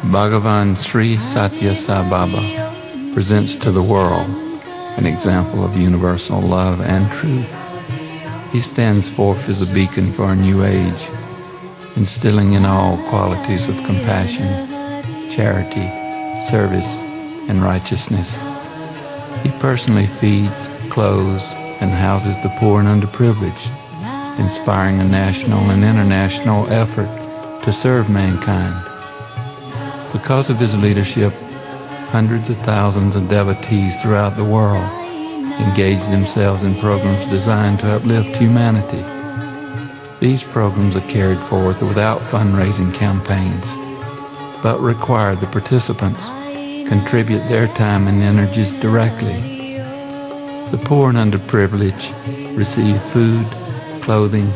Bhagawan Sri Sathya Sai Baba presents to the world an example of universal love and truth. He stands forth as a beacon for a new age, instilling in all qualities of compassion, charity, service, and righteousness. He personally feeds, clothes, and houses the poor and underprivileged, inspiring a national and international effort to serve mankind. Because of his leadership, hundreds of thousands of devotees throughout the world engage themselves in programs designed to uplift humanity. These programs are carried forth without fundraising campaigns, but require the participants contribute their time and energies directly. The poor and underprivileged receive food, clothing,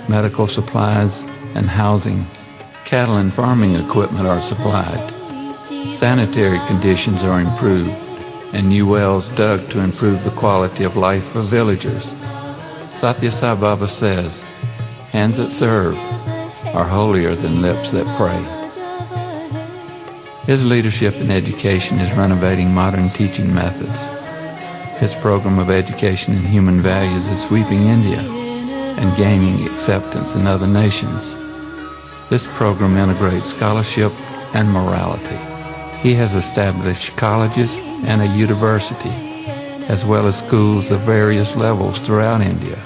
medical supplies, and housing. Cattle and farming equipment are supplied. Sanitary conditions are improved, and new wells dug to improve the quality of life for villagers. Sathya Sai Baba says, "Hands that serve are holier than lips that pray." His leadership in education is renovating modern teaching methods. His program of education in human values is sweeping India and gaining acceptance in other nations. This program integrates scholarship and morality. He has established colleges and a university, as well as schools of various levels throughout India.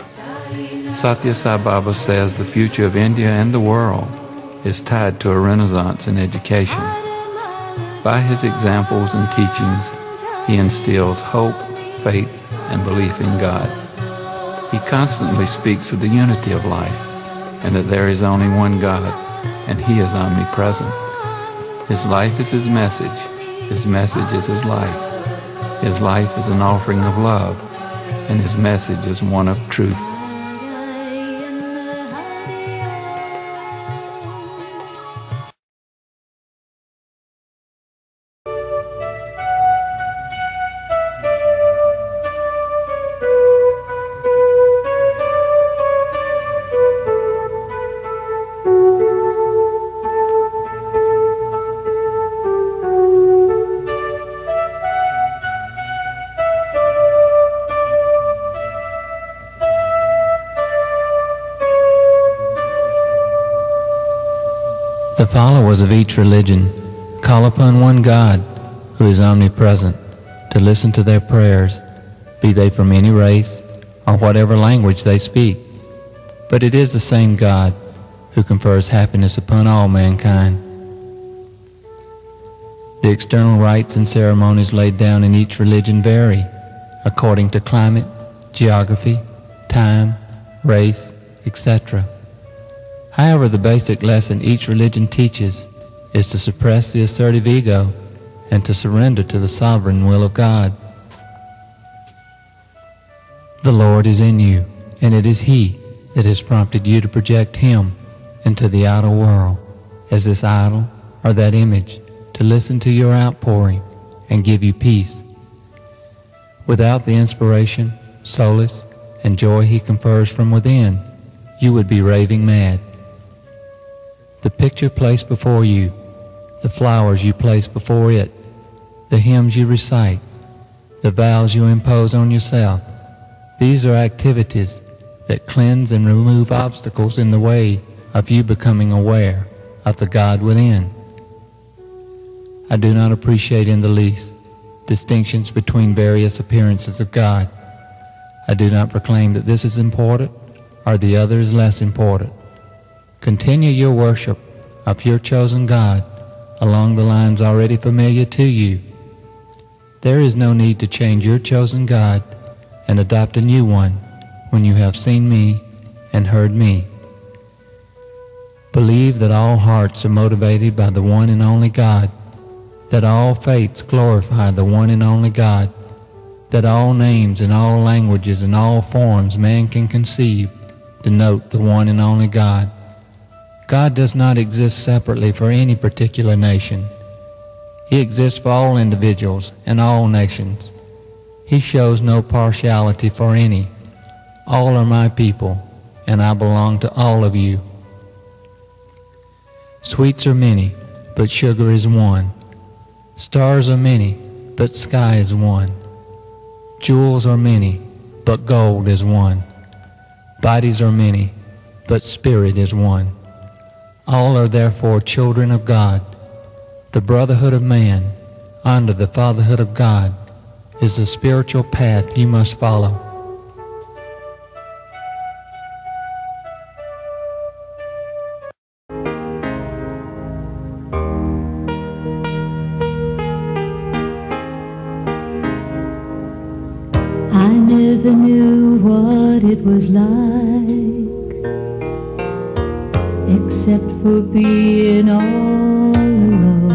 Sathya Sai Baba says the future of India and the world is tied to a renaissance in education. By his examples and teachings, he instills hope, faith, and belief in God. He constantly speaks of the unity of life and that there is only one God, and he is omnipresent. His life is his message is his life. His life is an offering of love, and his message is one of truth. The followers of each religion call upon one God who is omnipresent to listen to their prayers, be they from any race or whatever language they speak. But it is the same God who confers happiness upon all mankind. The external rites and ceremonies laid down in each religion vary according to climate, geography, time, race, etc. However, the basic lesson each religion teaches is to suppress the assertive ego and to surrender to the sovereign will of God. The Lord is in you, and it is He that has prompted you to project Him into the outer world as this idol or that image to listen to your outpouring and give you peace. Without the inspiration, solace, and joy He confers from within, you would be raving mad. The picture placed before you, the flowers you place before it, the hymns you recite, the vows you impose on yourself, these are activities that cleanse and remove obstacles in the way of you becoming aware of the God within. I do not appreciate in the least distinctions between various appearances of God. I do not proclaim that this is important or the other is less important. Continue your worship of your chosen God along the lines already familiar to you. There is no need to change your chosen God and adopt a new one when you have seen me and heard me. Believe that all hearts are motivated by the one and only God, that all faiths glorify the one and only God, that all names in all languages and all forms man can conceive denote the one and only God. God does not exist separately for any particular nation. He exists for all individuals and all nations. He shows no partiality for any. All are my people, and I belong to all of you. Sweets are many, but sugar is one. Stars are many, but sky is one. Jewels are many, but gold is one. Bodies are many, but spirit is one. All are therefore children of God. The brotherhood of man under the fatherhood of God is the spiritual path you must follow. I never knew what it was like, except for being all alone.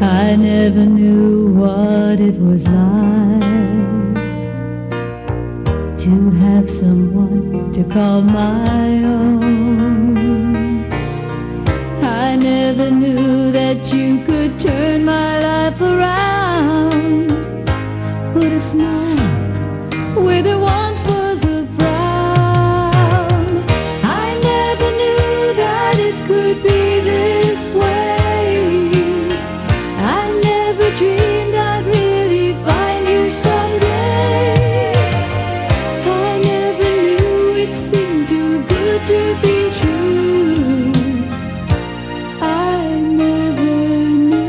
I never knew what it was like to have someone to call my own. I never knew that you could turn my life around. Put a smile where there once was a frown. I never knew that it could be this way. I never dreamed I'd really find you someday. I never knew it seemed too good to be true. I never knew.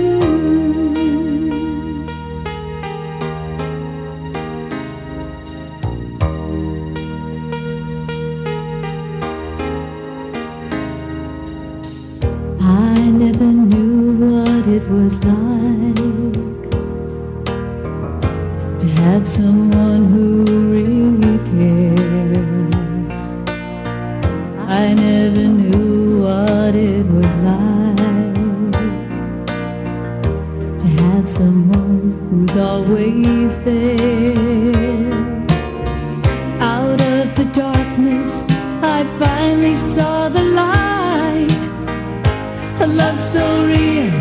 I never knew what it was like to have someone who really cares. I never knew what it was like to have someone who's always there. Out of the darkness, I finally saw the light. A love so real,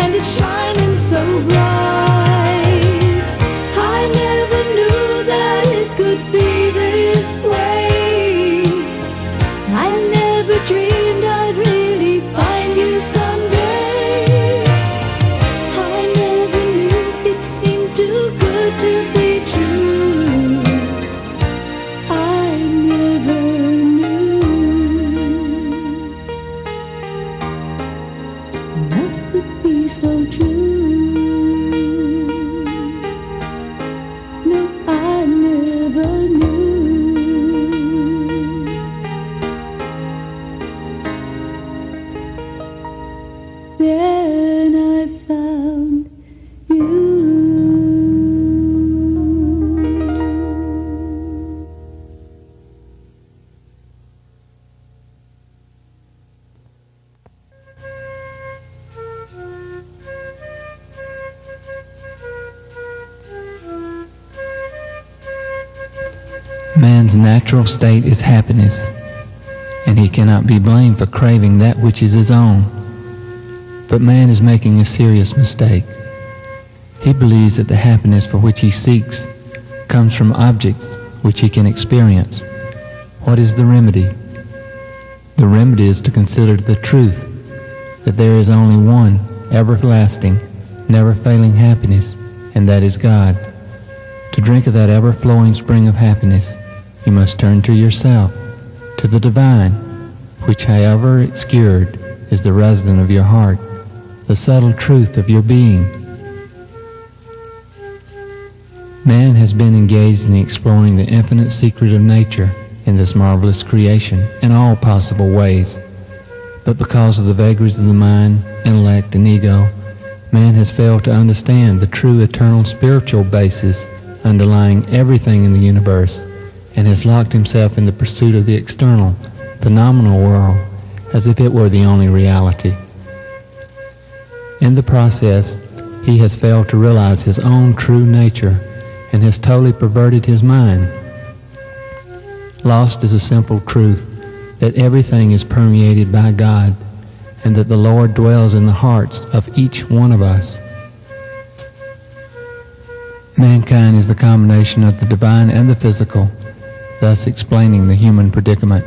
and it's shining so bright. I never knew that it could be this way. I never dreamed I'd really find you someday. I never knew it seemed too good to be true. I never knew. Love could be so true. No, I never knew. Then I found you. Man's natural state is happiness, and he cannot be blamed for craving that which is his own. But man is making a serious mistake. He believes that the happiness for which he seeks comes from objects which he can experience. What is the remedy? The remedy is to consider the truth that there is only one everlasting, never-failing happiness, and that is God. To drink of that ever-flowing spring of happiness, you must turn to yourself, to the divine, which, however obscured, is the resident of your heart, the subtle truth of your being. Man has been engaged in exploring the infinite secret of nature in this marvelous creation in all possible ways. But because of the vagaries of the mind, intellect, and ego, man has failed to understand the true eternal spiritual basis underlying everything in the universe, and has locked himself in the pursuit of the external, phenomenal world as if it were the only reality. In the process, he has failed to realize his own true nature and has totally perverted his mind. Lost is a simple truth that everything is permeated by God and that the Lord dwells in the hearts of each one of us. Mankind is the combination of the divine and the physical, thus explaining the human predicament.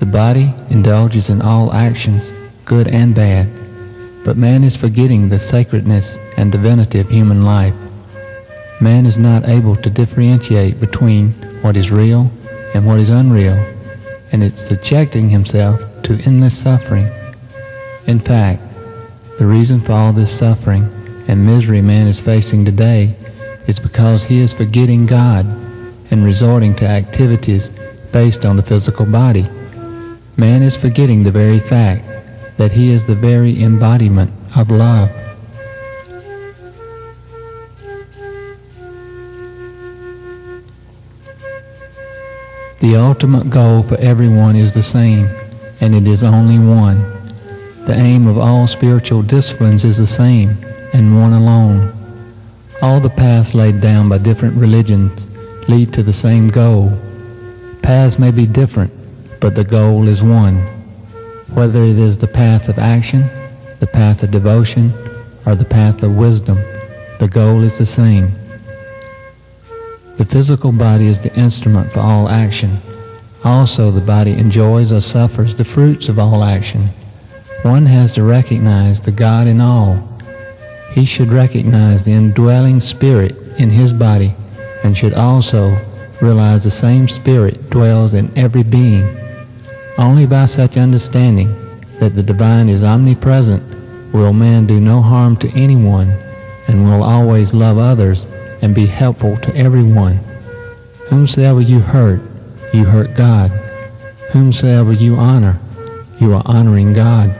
The body indulges in all actions, good and bad, but man is forgetting the sacredness and divinity of human life. Man is not able to differentiate between what is real and what is unreal, and is subjecting himself to endless suffering. In fact, the reason for all this suffering and misery man is facing today is because he is forgetting God and resorting to activities based on the physical body. Man is forgetting the very fact that he is the very embodiment of love. The ultimate goal for everyone is the same, and it is only one. The aim of all spiritual disciplines is the same, and one alone. All the paths laid down by different religions lead to the same goal. Paths may be different, but the goal is one. Whether it is the path of action, the path of devotion, or the path of wisdom, the goal is the same. The physical body is the instrument for all action. Also, the body enjoys or suffers the fruits of all action. One has to recognize the God in all. He should recognize the indwelling spirit in his body and should also realize the same spirit dwells in every being. Only by such understanding that the divine is omnipresent will man do no harm to anyone and will always love others and be helpful to everyone. Whomsoever you hurt God. Whomsoever you honor, you are honoring God.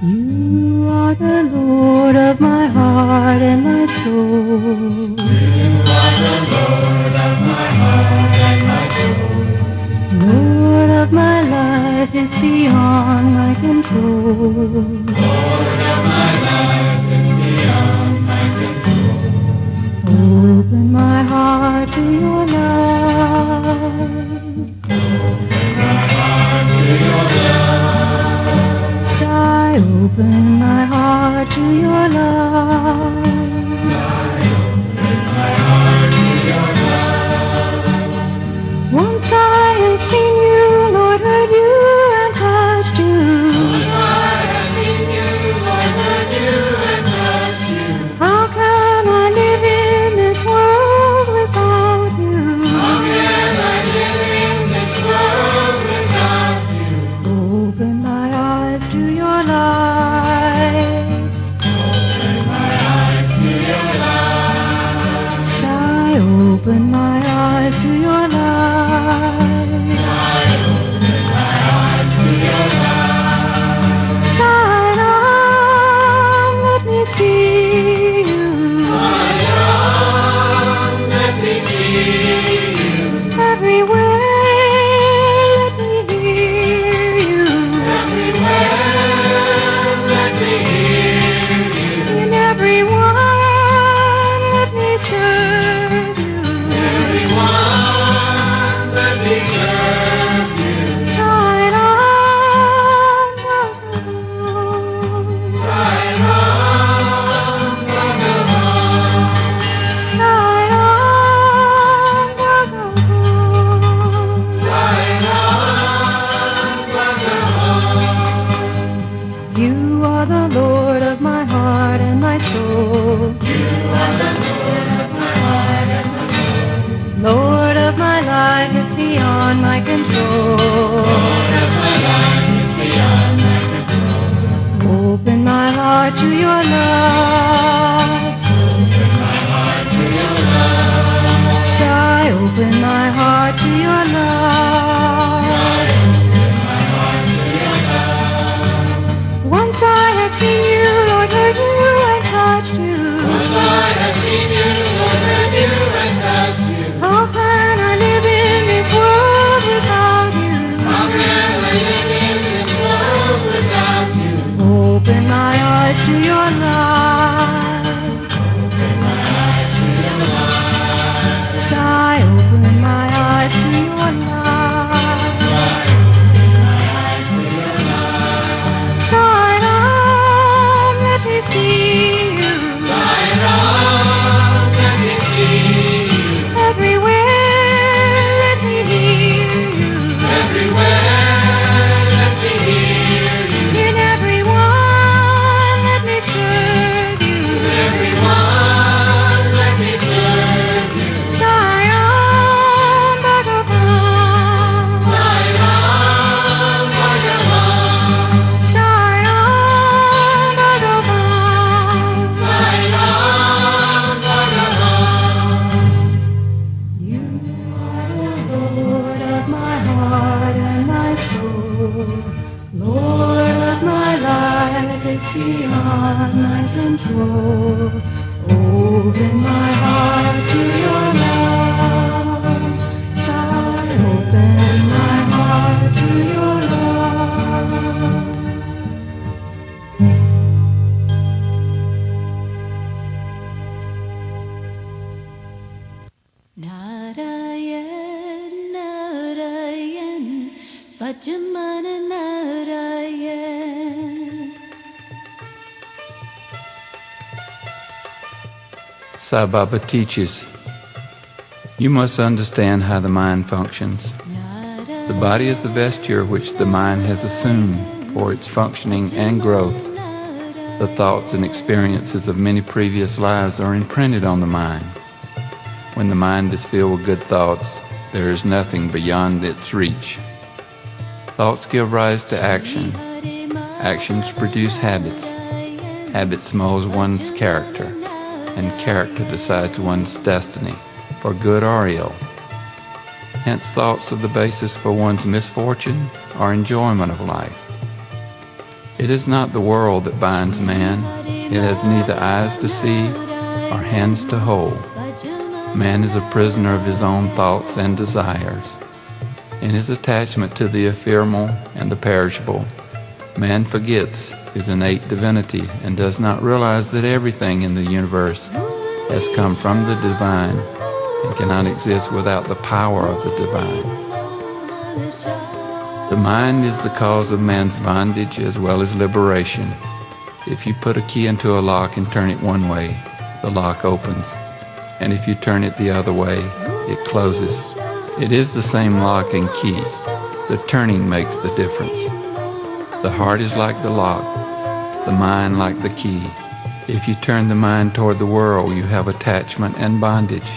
You are the Lord of my heart and my soul. You are the Lord of my heart and my soul. Lord of my life, it's beyond my control. Lord of my life, it's beyond my control. Open my heart to your love. Open my heart to your love. Sai, open my heart to your love. Sai, open my heart to your love. Once I have seen you, Lord, heard you and touched you. Once I have seen you, Lord, heard you and touched you. How can I live in this world without you? How can I live in this world without you? Open my eyes to your light. Open my eyes to your light. Sai, open my eyes to your light. Sai, open my eyes to your light. Sai Ram, let me see you. Sai Ram, let me see you. Everywhere, let me hear you. Everywhere, let me hear you. In everyone, let me serve you. Everyone, let me serve you. Sai Ram, Bhagawan. Sai Ram, Bhagawan. Sai Ram, Bhagawan. Sai Ram, Bhagawan. You are the Lord of my heart and my soul. You are the Lord of my heart and my soul. Lord of my life, it's beyond my control. Lord of my life is beyond my control. Open my heart to your love. Open my heart to your love. Sai, open my heart to your love. Sai, open my heart to your love. Once I have seen you, Lord, heard you and touched you. Once I have seen you, Lord, heard you and touched you. How can I live in this world without you? How can I live in this world without you? Open my eyes to your light. Open my eyes to your light. Sai, open my eyes to your light. Sai, open my eyes to your light. Sai Ram, let me see you. Sai Ram, let me see you. Everywhere, let me hear you. Everywhere, let me hear you. In everyone, let me serve you. Everyone, let me serve you. Sai Ram, Bhagawan. Sai Ram, Bhagawan. Sai Ram, Bhagawan. Sai Ram, Bhagawan. You are the Lord of my heart and my soul. Lord of my life, it's beyond my control. Open my heart to your love. Sai, open my heart to your love. Narayan, Narayan, Bhajamana Narayan. Sai Baba teaches, you must understand how the mind functions. The body is the vesture which the mind has assumed for its functioning and growth. The thoughts and experiences of many previous lives are imprinted on the mind. When the mind is filled with good thoughts, there is nothing beyond its reach. Thoughts give rise to action. Actions produce habits. Habits molds one's character, and character decides one's destiny, for good or ill. Hence, thoughts are the basis for one's misfortune or enjoyment of life. It is not the world that binds man. It has neither eyes to see or hands to hold. Man is a prisoner of his own thoughts and desires. In his attachment to the ephemeral and the perishable, man forgets his innate divinity and does not realize that everything in the universe has come from the divine and cannot exist without the power of the divine. The mind is the cause of man's bondage as well as liberation. If you put a key into a lock and turn it one way, the lock opens, and if you turn it the other way, it closes. It is the same lock and key. The turning makes the difference. The heart is like the lock, the mind like the key. If you turn the mind toward the world, you have attachment and bondage.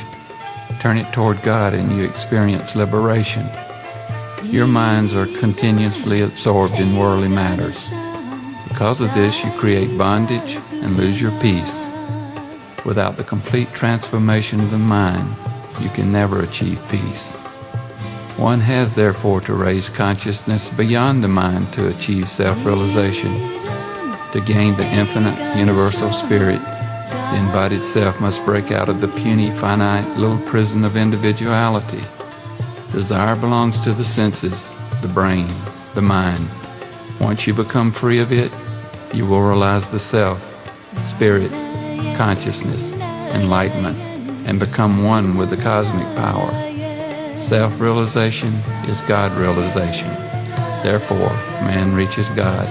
Turn it toward God and you experience liberation. Your minds are continuously absorbed in worldly matters. Because of this, you create bondage and lose your peace. Without the complete transformation of the mind, you can never achieve peace. One has therefore to raise consciousness beyond the mind to achieve self-realization. To gain the infinite universal spirit, the embodied self must break out of the puny, finite little prison of individuality. Desire belongs to the senses, the brain, the mind. Once you become free of it, you will realize the self, spirit, consciousness, enlightenment, and become one with the cosmic power. Self-realization is God-realization. Therefore, man reaches God.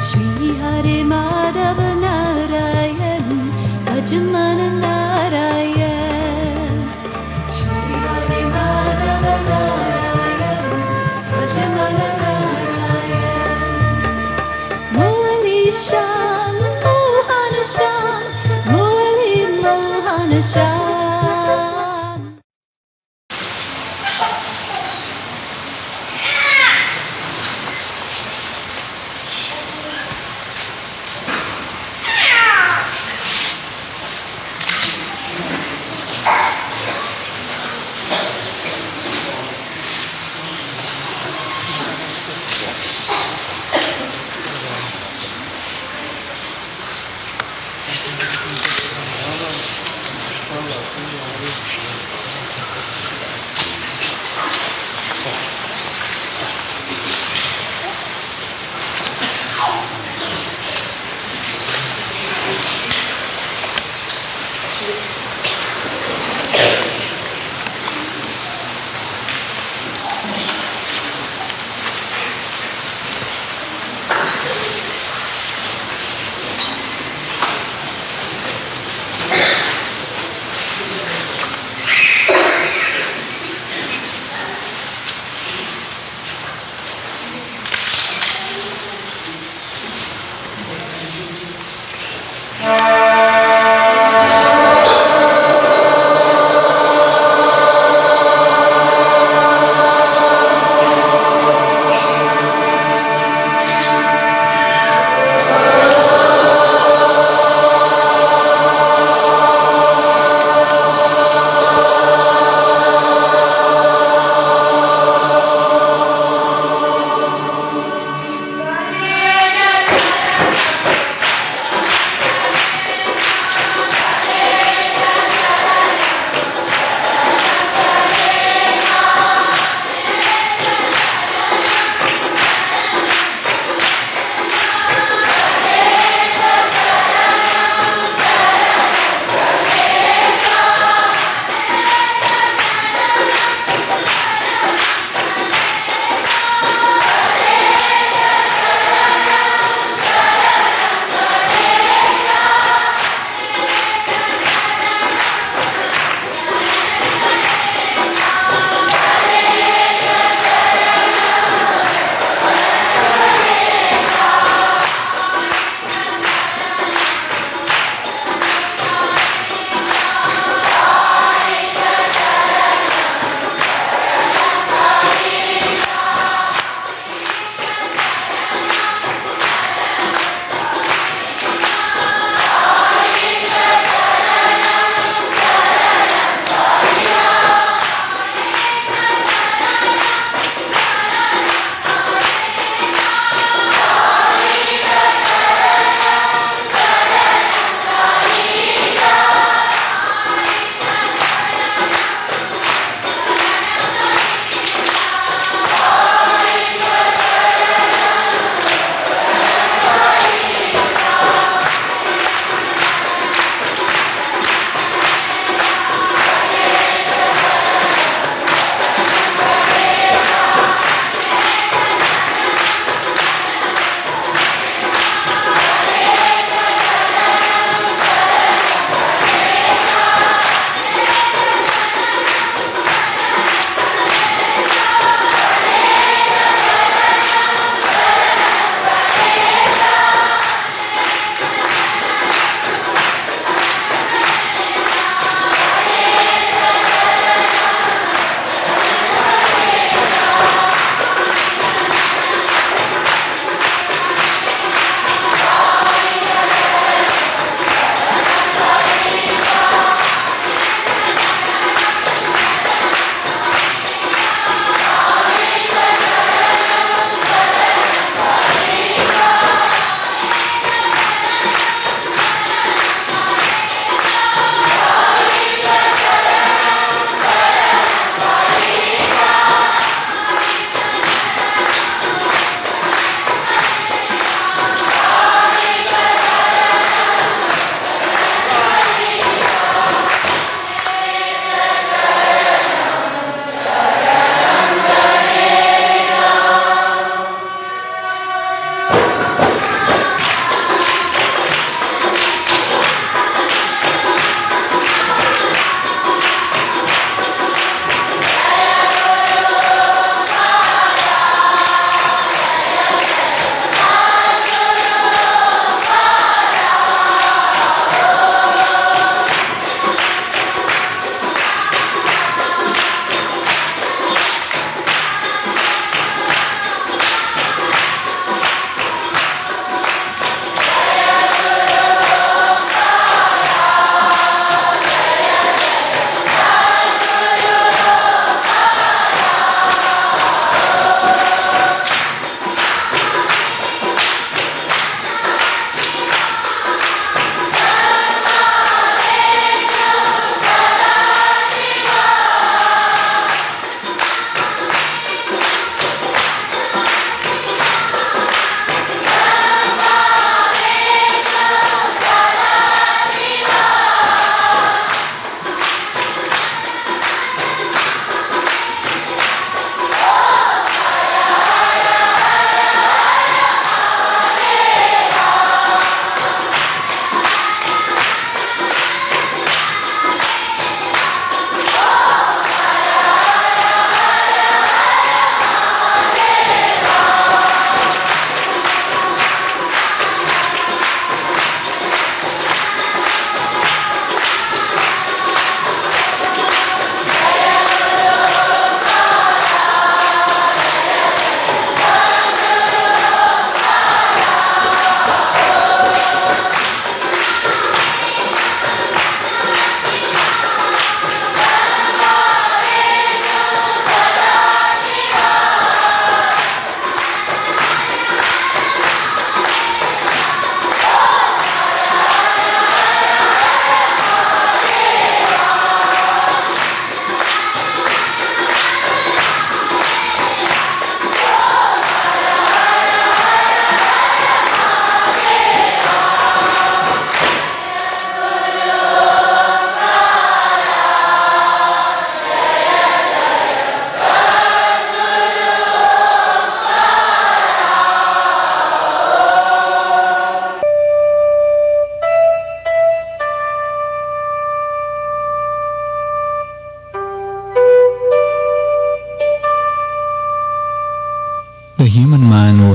Shri Hare Madhava Narayan, Bhajamana Narayan. Shri Hare Madhava Narayan, Bhajamana Narayan. Murali Sham, Mohana Sham, Murali Mohana Sham. Hello.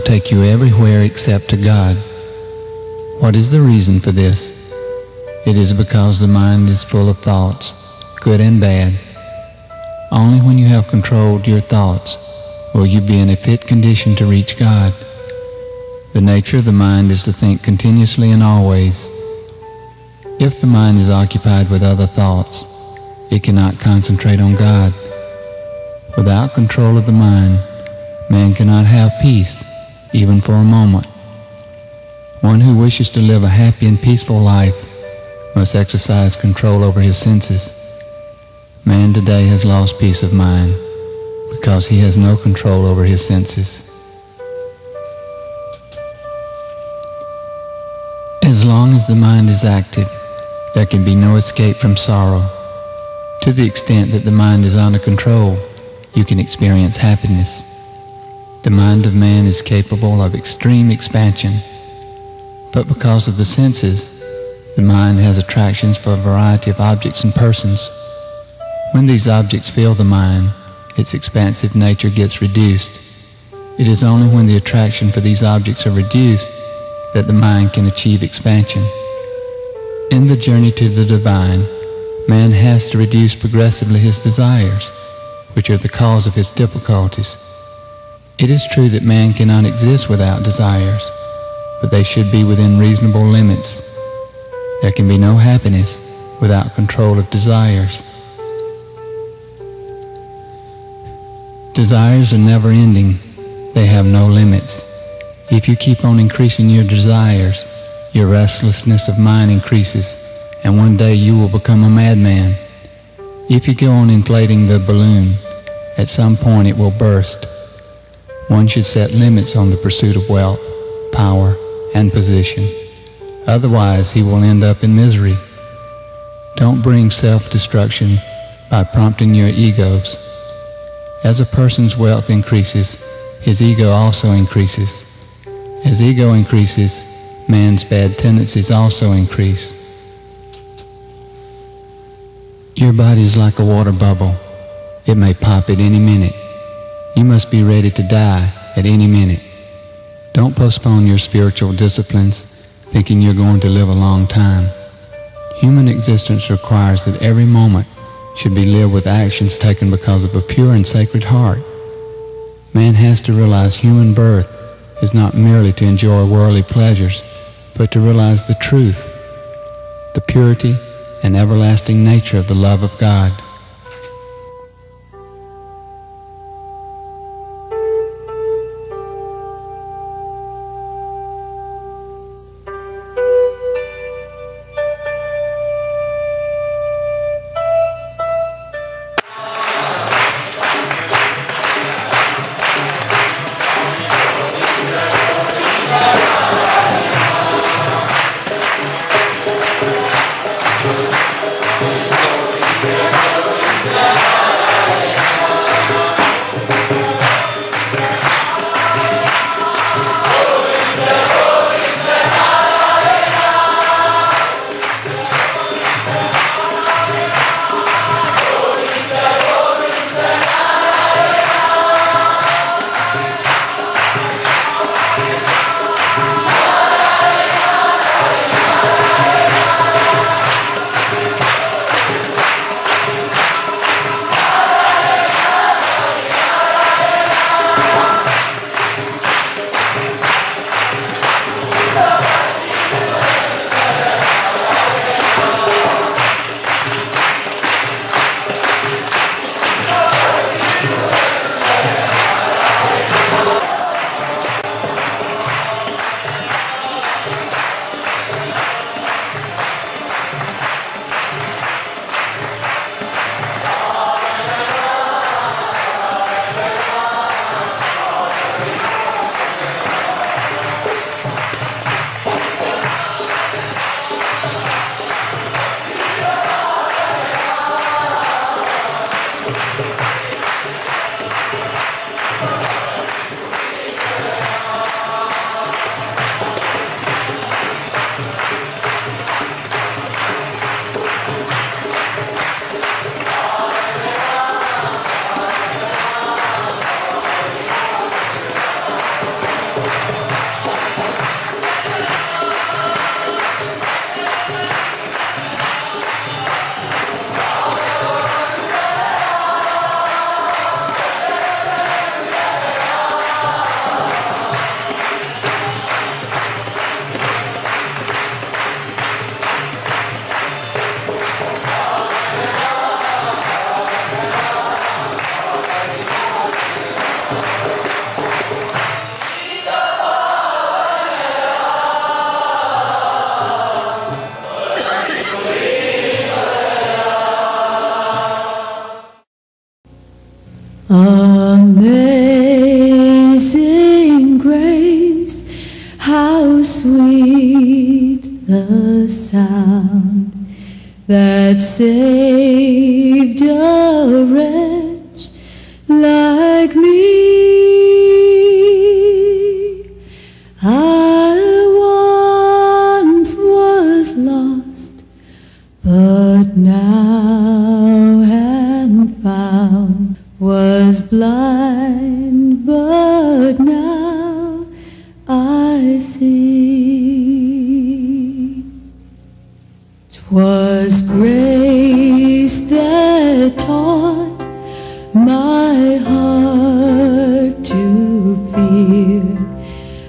take you everywhere except to God. What is the reason for this? It is because the mind is full of thoughts, good and bad. Only when you have controlled your thoughts will you be in a fit condition to reach God. The nature of the mind is to think continuously and always. If the mind is occupied with other thoughts, it cannot concentrate on God. Without control of the mind, man cannot have peace, even for a moment. One who wishes to live a happy and peaceful life must exercise control over his senses. Man today has lost peace of mind because he has no control over his senses. As long as the mind is active, there can be no escape from sorrow. To the extent that the mind is under control, you can experience happiness. The mind of man is capable of extreme expansion, but because of the senses, the mind has attractions for a variety of objects and persons. When these objects fill the mind, its expansive nature gets reduced. It is only when the attraction for these objects are reduced that the mind can achieve expansion. In the journey to the divine, man has to reduce progressively his desires, which are the cause of his difficulties. It is true that man cannot exist without desires, but they should be within reasonable limits. There can be no happiness without control of desires. Desires are never ending. They have no limits. If you keep on increasing your desires, your restlessness of mind increases, and one day you will become a madman. If you go on inflating the balloon, at some point it will burst. One should set limits on the pursuit of wealth, power, and position. Otherwise, he will end up in misery. Don't bring self-destruction by prompting your egos. As a person's wealth increases, his ego also increases. As ego increases, man's bad tendencies also increase. Your body is like a water bubble. It may pop at any minute. You must be ready to die at any minute. Don't postpone your spiritual disciplines, thinking you're going to live a long time. Human existence requires that every moment should be lived with actions taken because of a pure and sacred heart. Man has to realize human birth is not merely to enjoy worldly pleasures, but to realize the truth, the purity and everlasting nature of the love of God. Glory, Amazing grace, how sweet the sound that saved a wretch like me. I once was lost, but now am found, was blind, but now I see. 'Twas grace that taught my heart to fear,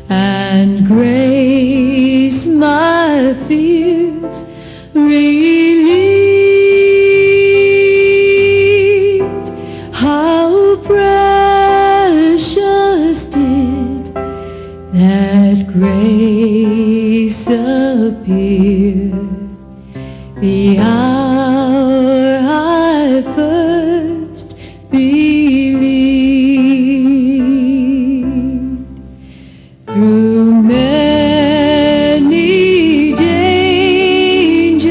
and grace my fears relieved. How precious did that grace appear, the hour I first believed. Through many dangers,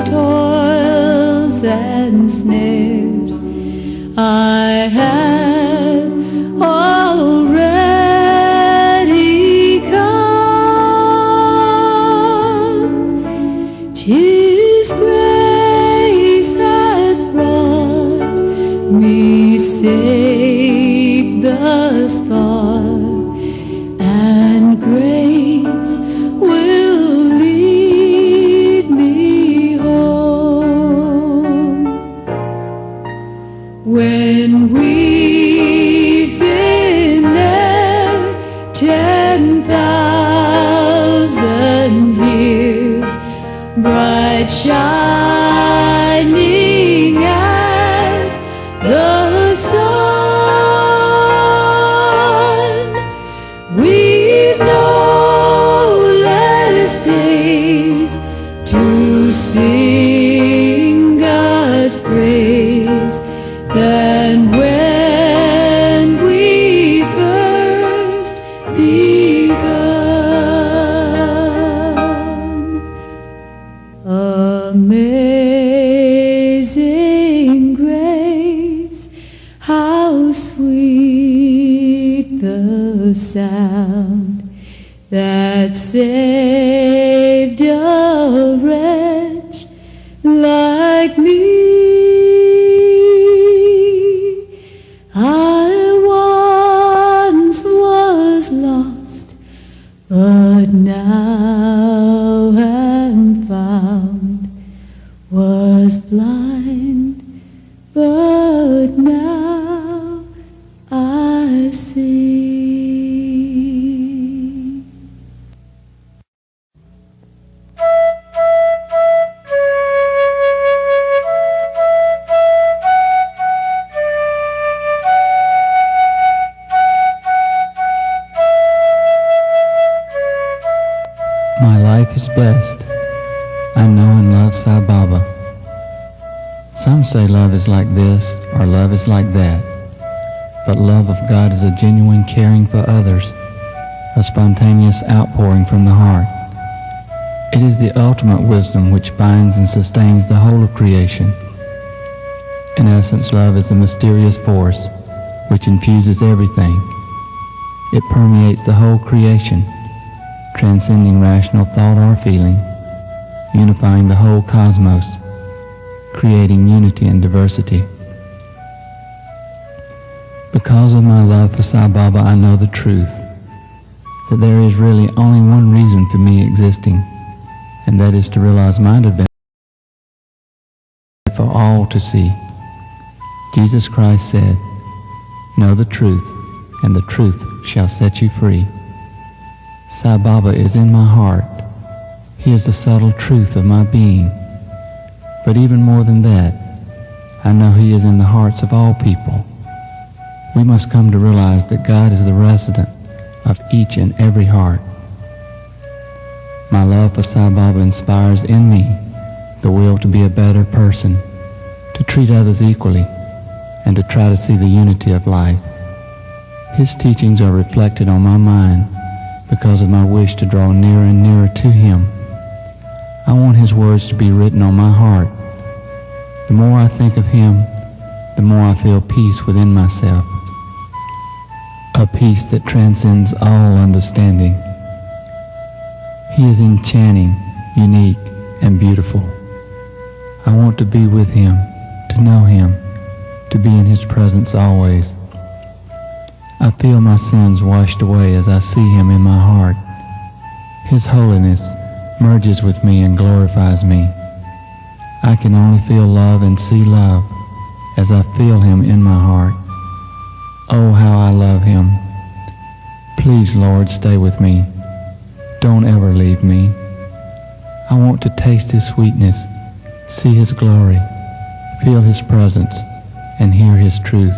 toils, and snares, I have already come. 'Tis grace hath brought me safe thus far, and grace will lead me home. When we've been there 10,000 years, bright shining as the sun, we've no less days to sing God's praise than when we first begun. Amazing grace, how sweet the sound that saved a wretch like me. I once was lost, but now am found, was blind, but now I see. My life is blessed. I know and love Sai Baba. Some say love is like this or love is like that, but love of God is a genuine caring for others, a spontaneous outpouring from the heart. It is the ultimate wisdom which binds and sustains the whole of creation. In essence, love is a mysterious force which infuses everything. It permeates the whole creation, transcending rational thought or feeling, unifying the whole cosmos, creating unity and diversity. Because of my love for Sai Baba, I know the truth, that there is really only one reason for me existing, and that is to realize my divinity for all to see. Jesus Christ said, "Know the truth, and the truth shall set you free." Sai Baba is in my heart. He is the subtle truth of my being. But even more than that, I know He is in the hearts of all people. We must come to realize that God is the resident of each and every heart. My love for Sai Baba inspires in me the will to be a better person, to treat others equally, and to try to see the unity of life. His teachings are reflected on my mind because of my wish to draw nearer and nearer to Him. I want His words to be written on my heart. The more I think of Him, the more I feel peace within myself, a peace that transcends all understanding. He is enchanting, unique, and beautiful. I want to be with Him, to know Him, to be in His presence always. I feel my sins washed away as I see Him in my heart. His holiness merges with me and glorifies me. I can only feel love and see love as I feel Him in my heart. Oh, how I love Him. Please, Lord, stay with me. Don't ever leave me. I want to taste His sweetness, see His glory, feel His presence, and hear His truth.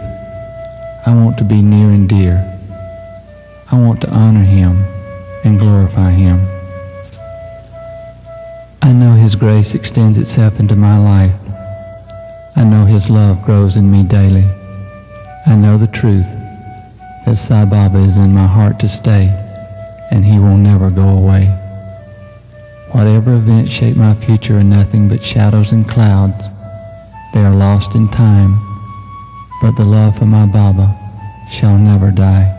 I want to be near and dear. I want to honor Him and glorify Him. I know His grace extends itself into my life. I know His love grows in me daily. I know the truth that Sai Baba is in my heart to stay, and He will never go away. Whatever events shape my future are nothing but shadows and clouds. They are lost in time, but the love for my Baba shall never die.